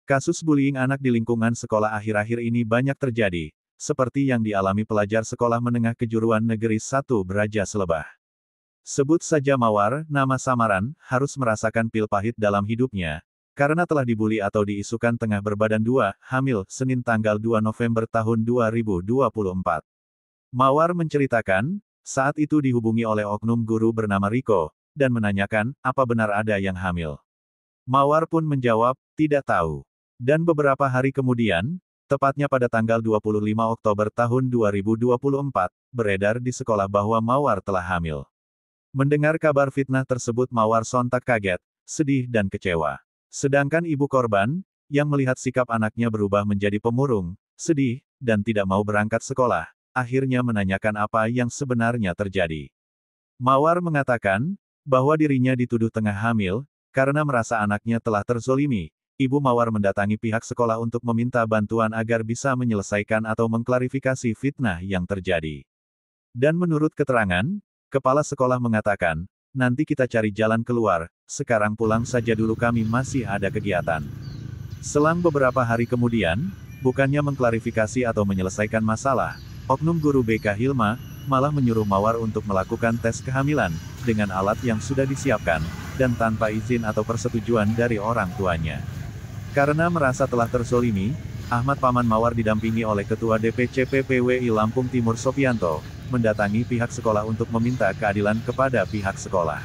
Kasus bullying anak di lingkungan sekolah akhir-akhir ini banyak terjadi, seperti yang dialami pelajar sekolah menengah kejuruan negeri 1 Braja Selebah. Sebut saja Mawar, nama samaran, harus merasakan pil pahit dalam hidupnya, karena telah dibully atau diisukan tengah berbadan dua, hamil, Senin tanggal 2 November tahun 2024. Mawar menceritakan, saat itu dihubungi oleh oknum guru bernama Riko, dan menanyakan, apa benar ada yang hamil. Mawar pun menjawab, tidak tahu. Dan beberapa hari kemudian, tepatnya pada tanggal 25 Oktober tahun 2024, beredar di sekolah bahwa Mawar telah hamil. Mendengar kabar fitnah tersebut Mawar sontak kaget, sedih dan kecewa. Sedangkan ibu korban, yang melihat sikap anaknya berubah menjadi pemurung, sedih, dan tidak mau berangkat sekolah, akhirnya menanyakan apa yang sebenarnya terjadi. Mawar mengatakan, bahwa dirinya dituduh tengah hamil, karena merasa anaknya telah terzolimi. Ibu Mawar mendatangi pihak sekolah untuk meminta bantuan agar bisa menyelesaikan atau mengklarifikasi fitnah yang terjadi. Dan menurut keterangan, kepala sekolah mengatakan, nanti kita cari jalan keluar, sekarang pulang saja dulu kami masih ada kegiatan. Selang beberapa hari kemudian, bukannya mengklarifikasi atau menyelesaikan masalah, oknum guru BK Hilma, malah menyuruh Mawar untuk melakukan tes kehamilan, dengan alat yang sudah disiapkan, dan tanpa izin atau persetujuan dari orang tuanya. Karena merasa telah terzolimi, Ahmad paman Mawar didampingi oleh Ketua DPC PPWI Lampung Timur Sopianto, mendatangi pihak sekolah untuk meminta keadilan kepada pihak sekolah.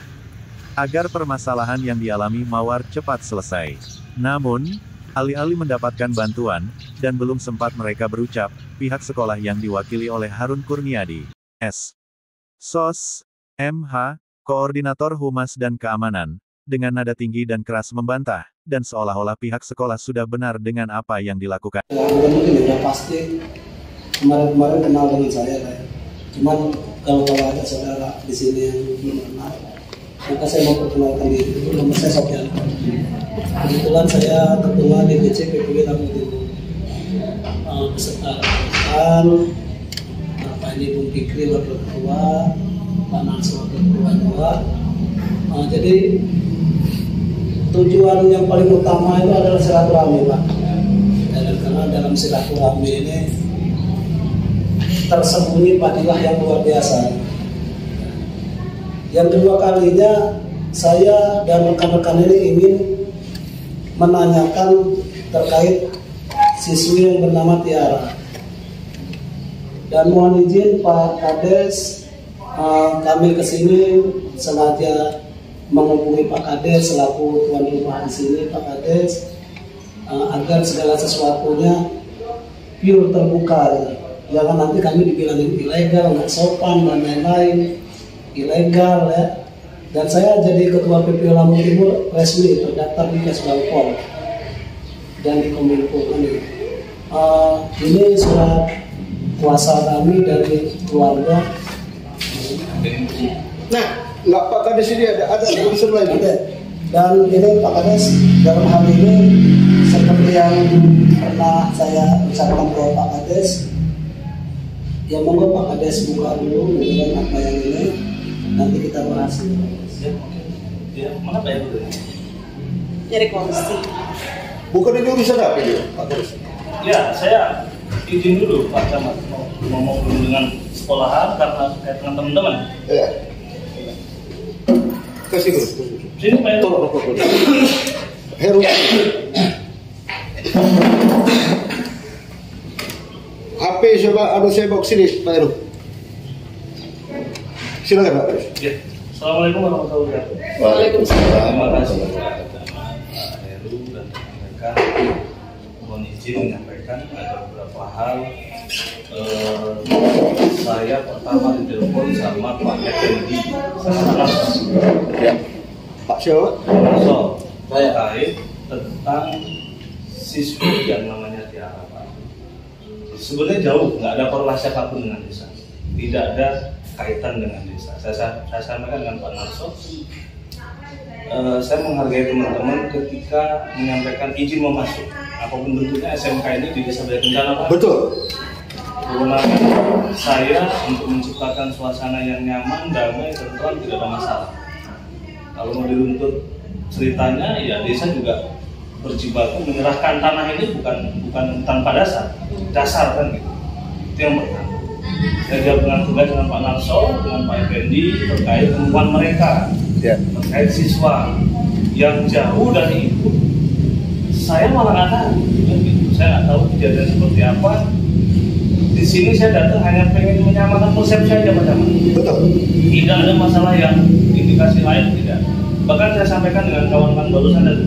Agar permasalahan yang dialami Mawar cepat selesai. Namun, alih-alih mendapatkan bantuan, dan belum sempat mereka berucap, pihak sekolah yang diwakili oleh Harun Kurniadi, S.Sos, M.H., Koordinator Humas dan Keamanan, dengan nada tinggi dan keras membantah, dan seolah-olah pihak sekolah sudah benar dengan apa yang dilakukan. Mungkin ya pasti kemarin-kemarin kenal dengan saya, Pak. Cuman kalau ada saudara di sini yang belum kenal, maka saya mau perkenalkan diri dulu. Nama saya Sofian. Kebetulan saya ketua DPC PPWI Lampung Timur. Beserta rekan, Bapak ini Bung Fikri wakil ketua, Pak Nasr wakil ketua juga. Jadi tujuan yang paling utama itu adalah silaturahmi, Pak. Dan karena dalam silaturahmi ini tersembunyi fadilah yang luar biasa. Yang kedua kalinya saya dan rekan-rekan ini ingin menanyakan terkait siswi yang bernama Tiara. Dan mohon izin Pak Kades, kami kesini sengaja menghubungi Pak Kades selaku tuan rumah di sini, Pak Kades, agar segala sesuatunya pure terbuka. Jangan nanti kami dibilangin ilegal, nggak sopan dan lain-lain, ilegal ya. Dan saya jadi ketua PPWI Lampung Timur resmi terdaftar di Kesbangpol dan di Kominfo ini. Ini surat kuasa kami dari keluarga. Nah, nggak Pak Kades ini ada unsur lain. Dan ini Pak Kades dalam hal ini seperti yang pernah saya ucapkan ke Pak Kades. Ya monggo Pak Kades buka dulu dengan apa yang ini, nanti kita bahas. Ya, mana Pak itu? Nyari kongsi. Bukan ini urusan apa dia, Pak Kades? Ya, saya izin dulu Pak Camat mau ngomong dulu dengan sekolahan karena terkait dengan teman-teman. Ya. Kasih dulu. Sini Pak Heru. Tolong rokok dulu. Heru. HP coba saya bawa sini Pak Heru. Silakan Pak Kades. Ya. Assalamualaikum warahmatullahi wabarakatuh. Waalaikumsalam. Terima kasih Pak Heru dan mereka mohon izin menyampaikan ada beberapa hal. Saya pertama ditelepon sama Pak Effendi, Ya. Pak siapa? So, terkait tentang siswi yang namanya Tiara, Pak. Sebenarnya jauh, nggak ada korelasi apapun dengan desa, tidak ada kaitan dengan desa. Saya sampaikan dengan Pak Narso. Saya menghargai teman-teman ketika menyampaikan izin mau masuk, apapun bentuknya SMK ini di Desa Baya Kencana, Pak. Betul. Kewenangan saya untuk menciptakan suasana yang nyaman, damai, tentram, tidak ada masalah. Kalau mau diruntut ceritanya, ya desa juga berjibaku menyerahkan tanah ini bukan tanpa dasar kan gitu. Itu yang pertama. Saya jawab dengan tugas dengan Pak Narso, dengan Pak Effendi terkait temuan mereka, terkait siswa yang jauh dari itu. Saya malah nggak tahu, gitu. Saya nggak tahu kejadian seperti apa. Di sini saya datang hanya pengen menyamakan persepsi aja macam-macam. Betul. Tidak ada masalah yang indikasi lain, tidak. Bahkan saya sampaikan dengan kawan-kawan barusan dan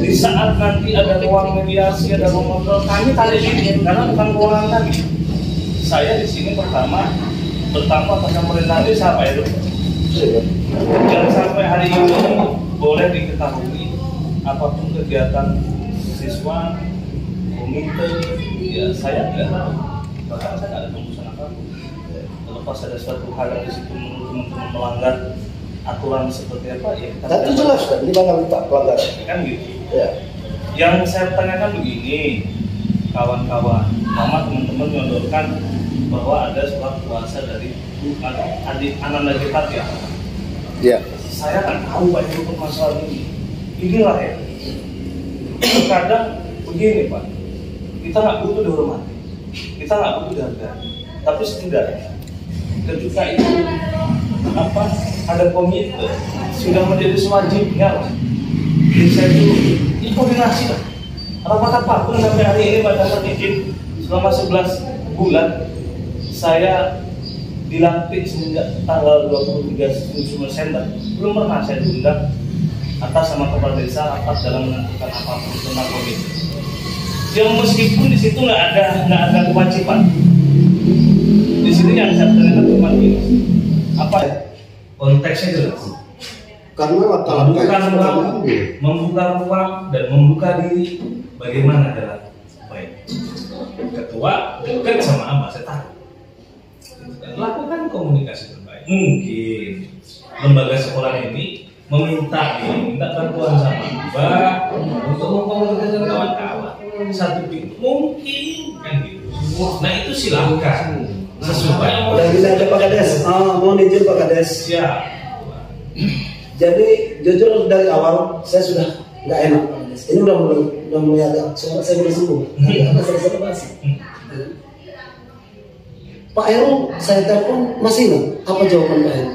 di saat nanti ada ruang mediasi, ada ruang ngobrol, kami tadi ini karena bukan kewenangan kami. Saya di sini pertama atas pemerintah desa Pak Edo. Jangan sampai hari ini boleh diketahui apapun kegiatan siswa, komite, ya saya tidak tahu. Bahkan saya tidak ada keputusan apapun. Lepas ada suatu hal yang di situ menurut teman-teman melanggar aturan seperti apa, ya kita. Itu jelas kan, di mana letak pelanggaran? Kan gitu. Ya. Yang saya tanyakan begini, kawan-kawan, mama teman-teman menyodorkan bahwa ada surat kuasa dari adik Ananda Jepat ya. Ya. Saya nggak tahu Pak itu masalah ini. Inilah ya. Kadang begini Pak, kita nggak butuh dihormati, kita nggak butuh dihargai, tapi setidaknya ketika itu ada komite sudah menjadi sewajibnya lah. Saya itu koordinasi lah. Rapat apapun sampai hari ini Pak dapat izin selama 11 bulan. Saya dilantik semenjak tanggal 23 Desember. Belum pernah saya diundang atas sama kepala desa rapat dalam menentukan apapun tentang komite. Yang meskipun di situ nggak ada kewajiban. Di sini yang saya tanyakan cuma ini. Apa konteksnya jelas? Karena membuka ruang dan membuka diri bagaimana jalan baik. Ketua dekat sama Abah, saya tahu. Lakukan komunikasi terbaik. Mungkin lembaga sekolah ini minta bantuan sama Abah untuk mengkomunikasikan kawan-kawan. Satu pintu mungkin kan gitu. Nah itu silakan. Sesuai. Dan bisa ada Pak Kades. Mohon izin Pak Kades. Siap. Jadi jujur dari awal saya sudah nggak enak. Ini udah mulai agak suara saya mulai sembuh. Karena saya basi. Pak Heru saya telepon masih ingat apa jawaban Pak Heru?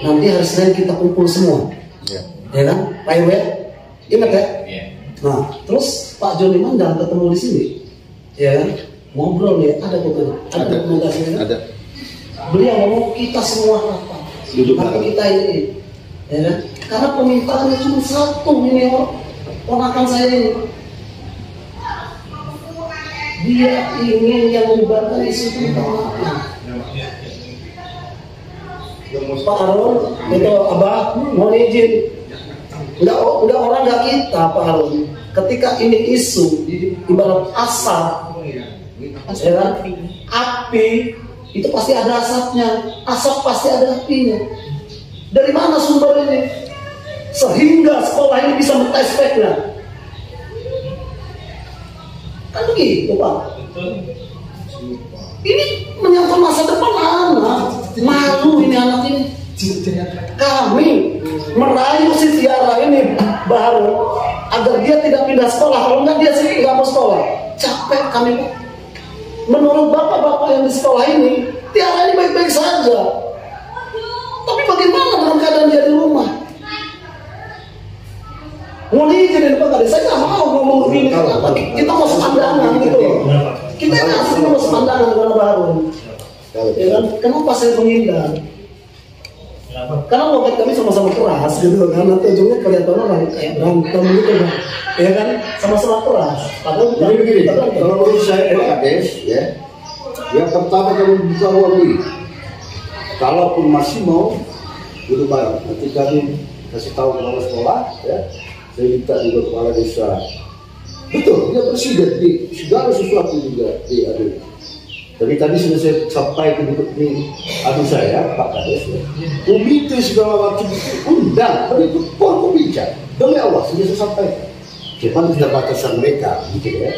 Nanti hari Senin kita kumpul semua. Ya kan Pak Heru ya? Ingat ya? Nah terus Pak Joni Mandang ketemu di sini. Ya kan? Ngobrol nih ada fotonya. Ada dokumentasinya kan? Ada. Beliau ngomong kita semua rapat. Kita ini. Ya kan? Karena permintaannya cuma satu ini ponakan saya ini. Dia ingin yang menyebarkan isu tentang Pak Harun, itu Abah, mohon izin. Udah orang nggak kita Pak Harun. Ketika ini isu, ibarat asap, ya kan? Api itu pasti ada asapnya, asap pasti ada apinya. Dari mana sumber ini? Sehingga sekolah ini bisa men-tespeknya. Kan begitu Pak. Ini menyangkut masa depan anak. Malu ini anak ini. Kami merayu si Tiara ini baru agar dia tidak pindah sekolah. Kalau enggak dia sendiri nggak mau sekolah. Capek kami Pak. Menurut bapak-bapak yang di sekolah ini, Tiara ini baik-baik saja. Tapi bagaimana dalam keadaan dia di rumah? Mau izinin Pak Kades, saya nggak mau ngomong begini. Kita mau sepandangan gitu loh. Kita ngasih mau sepandangan dengan baru. Ya kan? Kenapa saya menghindar? Karena logat kami sama-sama keras gitu kan. Nanti ujungnya kelihatan orang kayak berantem gitu kan. Ya kan? Sama-sama keras. Padahal jadi begini, kalau menurut saya Pak Kades ya, yang pertama kami buka ruang diri. Kalaupun masih mau duduk bareng, nanti kami kasih tahu kepala sekolah ya. Saya minta juga kepala desa. Betul, dia presiden di segala sesuatu juga diadu. Tapi tadi sudah saya sampaikan di saya Pak Kades ya. Komite segala macam undang, itu pokok bicara. Demi Allah sudah saya sampaikan. Cuma keterbatasan mereka, gitu ya.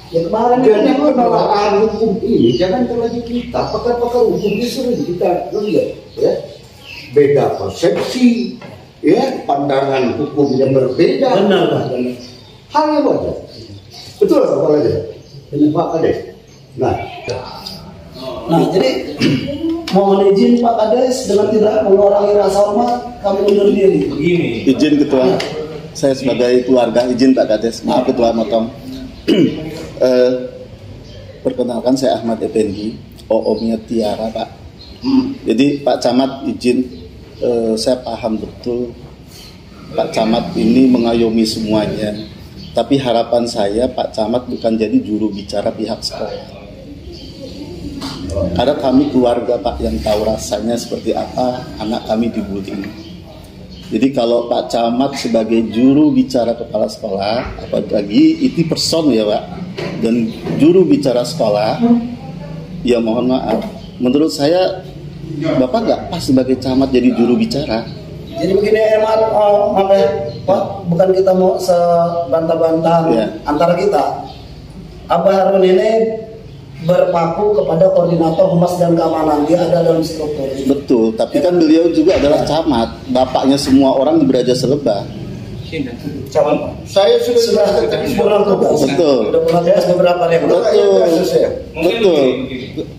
Ya kemarin jadi penolakan hukum ini jangan terlagi kita pakar-pakar hukum ini sering kita lihat ya. Beda persepsi, ya pandangan hukum yang berbeda. Benar Pak. Hanya wajar. Betul Pak Kades? Ini Pak Kades. Nah, jadi mohon izin Pak Kades dengan tidak mengurangi rasa hormat kami undur diri. Begini, Izin Ketua, saya sebagai keluarga izin Pak Kades, maaf Ketua motong. Perkenalkan saya Ahmad Effendi, OOM-nya Tiara Pak. Jadi Pak Camat izin, saya paham betul Pak Camat ini mengayomi semuanya. Tapi harapan saya Pak Camat bukan jadi juru bicara pihak sekolah. Ada kami keluarga Pak yang tahu rasanya seperti apa anak kami dibully. Jadi kalau Pak Camat sebagai juru bicara kepala sekolah, apalagi itu person ya Pak, dan juru bicara sekolah, ya mohon maaf, menurut saya Bapak nggak pas sebagai camat jadi juru bicara. Jadi begini maaf ya Pak, bukan kita mau sebantah-bantahan antara kita. Abah Harun ini berpaku kepada koordinator humas dan keamanan, dia ada dalam struktur. Betul, tapi kan beliau juga adalah camat, bapaknya semua orang di Braja Selebah. Camat, Saya sudah pulang tugas. Betul. Sudah pulang tugas beberapa hari. Betul.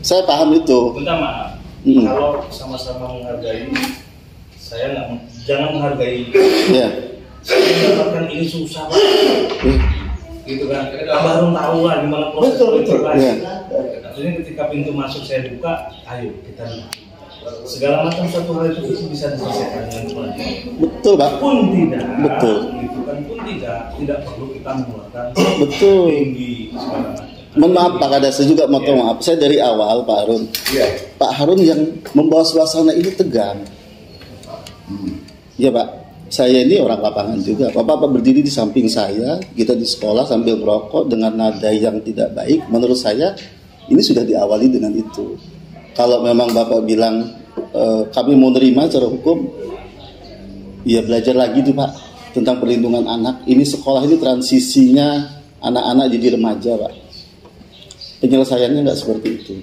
Saya paham itu. minta maaf. Kalau sama-sama menghargai, saya jangan menghargai. Ya. Saya mendapatkan ini susah Pak. Gitu kan, baru tahu lah gimana proses itu kan. Artinya ketika pintu masuk saya buka, ayo kita lihat. Segala macam satu hal itu bisa diselesaikan dengan baik. Betul Pak. Pun tidak, Betul. gitu kan, pun tidak perlu kita mengeluarkan Betul. tinggi segala macam. Mohon maaf Pak Kades, saya juga mau maaf. Saya dari awal Pak Harun. Pak Harun yang membawa suasana ini tegang. Ya Pak. Saya ini orang lapangan juga. Bapak berdiri di samping saya, kita di sekolah sambil merokok dengan nada yang tidak baik. Menurut saya ini sudah diawali dengan itu. Kalau memang Bapak bilang kami mau nerima secara hukum, ya belajar lagi tuh Pak tentang perlindungan anak. Ini sekolah ini transisinya anak-anak jadi remaja Pak. Penyelesaiannya nggak seperti itu.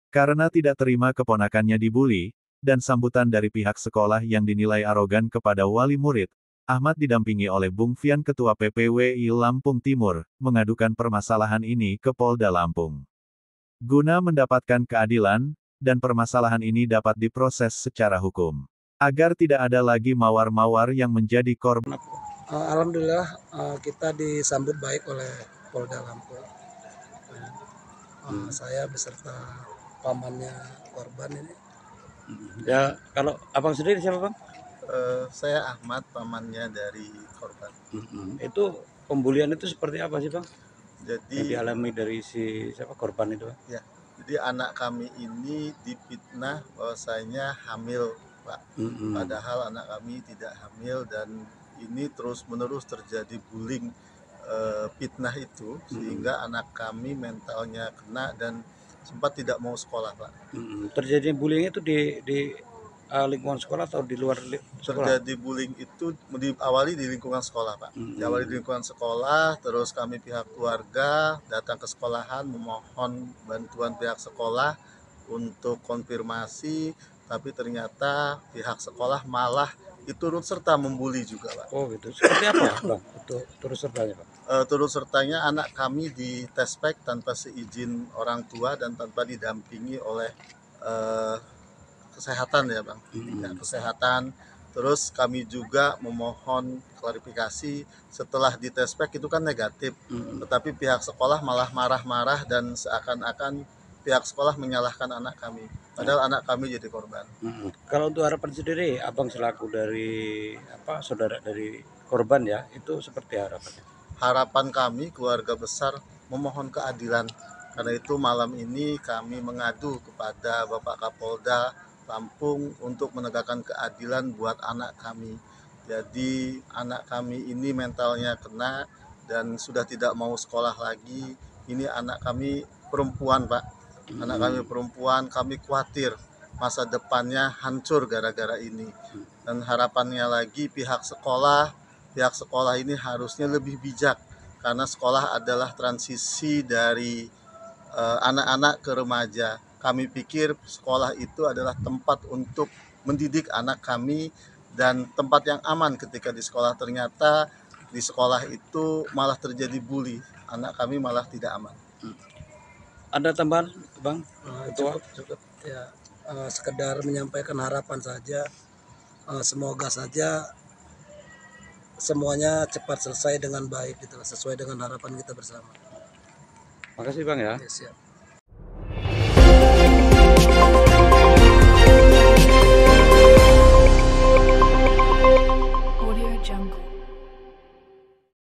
Karena tidak terima keponakannya dibully, dan sambutan dari pihak sekolah yang dinilai arogan kepada wali murid, Ahmad didampingi oleh Bung Fian Ketua PPWI Lampung Timur, mengadukan permasalahan ini ke Polda Lampung. Guna mendapatkan keadilan, dan permasalahan ini dapat diproses secara hukum. Agar tidak ada lagi mawar-mawar yang menjadi korban. Alhamdulillah kita disambut baik oleh Polda Lampung. Saya beserta pamannya korban ini. Ya, kalau abang sendiri siapa bang? Saya Ahmad, pamannya dari korban. Itu pembulian itu seperti apa sih bang? Jadi Yang dialami dari si siapa korban itu bang? ya, jadi anak kami ini difitnah bahwasanya hamil, Pak. Padahal anak kami tidak hamil dan ini terus-menerus terjadi bullying fitnah itu sehingga anak kami mentalnya kena dan sempat tidak mau sekolah Pak. Terjadi bullying itu di lingkungan sekolah atau di luar sekolah? Terjadi bullying itu diawali di lingkungan sekolah Pak. Diawali di lingkungan sekolah, terus kami pihak keluarga datang ke sekolahan memohon bantuan pihak sekolah untuk konfirmasi, tapi ternyata pihak sekolah malah turut serta membuli juga Pak. Oh gitu. Seperti apa bang? Itu turut sertanya Pak? Turut sertanya anak kami di tespek tanpa seizin orang tua dan tanpa didampingi oleh kesehatan ya Bang. Kesehatan. Terus kami juga memohon klarifikasi setelah di tespek itu kan negatif. Tetapi pihak sekolah malah marah-marah dan seakan-akan pihak sekolah menyalahkan anak kami. Padahal anak kami jadi korban. Kalau untuk harapan sendiri, abang selaku dari saudara dari korban ya, itu seperti harapannya? Harapan kami keluarga besar memohon keadilan. Karena itu malam ini kami mengadu kepada Bapak Kapolda Lampung untuk menegakkan keadilan buat anak kami. Jadi anak kami ini mentalnya kena dan sudah tidak mau sekolah lagi. Ini anak kami perempuan Pak. Anak kami perempuan, kami khawatir masa depannya hancur gara-gara ini. Dan harapannya lagi pihak sekolah ini harusnya lebih bijak karena sekolah adalah transisi dari anak-anak ke remaja. Kami pikir sekolah itu adalah tempat untuk mendidik anak kami dan tempat yang aman ketika di sekolah. Ternyata di sekolah itu malah terjadi bully, anak kami malah tidak aman. Ada tambahan, Bang? Ketua? Cukup ya, sekedar menyampaikan harapan saja, semoga saja semuanya cepat selesai dengan baik gitu, sesuai dengan harapan kita bersama. Makasih Bang ya. Ya, siap.